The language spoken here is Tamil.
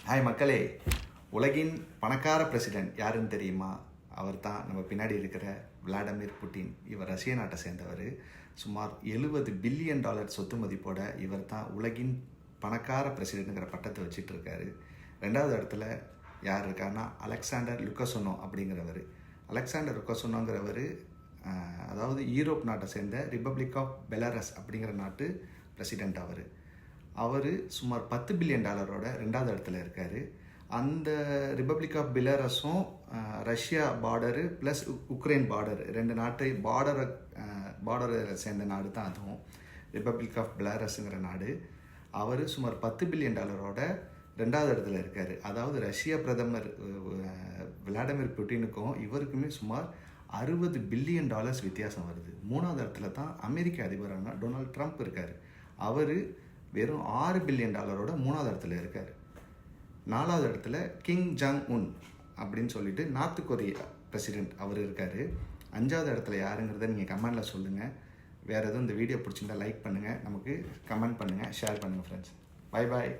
ஹாய் மக்களே, உலகின் பணக்கார பிரசிடென்ட் யாருன்னு தெரியுமா? அவர் தான் நம்ம பின்னாடி இருக்கிற விளாடிமிர் புட்டின். இவர் ரஷ்ய நாட்டை சேர்ந்தவர். சுமார் $70 பில்லியன் சொத்து மதிப்போட இவர் தான் உலகின் பணக்கார பிரசிடென்ட்டுங்கிற பட்டத்தை வச்சுட்டு இருக்காரு. ரெண்டாவது இடத்துல யார் இருக்காருன்னா அலெக்சாண்டர் லுகசென்கோ அப்படிங்கிறவர். அலெக்சாண்டர் லுகசென்கோங்கிறவர் அதாவது யூரோப் நாட்டை சேர்ந்த ரிப்பப்ளிக் ஆஃப் பெலாரஸ் அப்படிங்கிற நாட்டு பிரசிடென்ட். அவர் சுமார் $10 பில்லியன் ரெண்டாவது இடத்துல இருக்கார். அந்த ரிப்பப்ளிக் ஆஃப் பெலாரஸும் Russia border plus Ukraine border, ரெண்டு நாட்டு பார்டரை சேர்ந்த நாடு தான் அதுவும் ரிப்பப்ளிக் ஆஃப் பெலாரஸுங்கிற நாடு. அவர் சுமார் $10 பில்லியன் ரெண்டாவது இடத்துல இருக்கார். அதாவது ரஷ்ய பிரதமர் விளாடிமிர் புட்டினுக்கும் இவருக்குமே சுமார் $60 பில்லியன் வித்தியாசம் வருது. மூணாவது இடத்துல தான் அமெரிக்க அதிபரான டொனால்ட் ட்ரம்ப் இருக்கார். அவர் வெறும் $6 பில்லியன் மூணாவது இடத்துல இருக்கார். நாலாவது இடத்துல கிங் ஜாங் உன் அப்படின்னு சொல்லிட்டு நார்த் கொரியா பிரசிடென்ட் அவர் இருக்கார். அஞ்சாவது இடத்துல யாருங்கிறத நீங்கள் கமெண்டில் சொல்லுங்கள். வேறு எதுவும் இந்த வீடியோ பிடிச்சிருந்தா லைக் பண்ணுங்கள், நமக்கு கமெண்ட் பண்ணுங்கள், ஷேர் பண்ணுங்கள் ஃப்ரெண்ட்ஸ். Bye bye.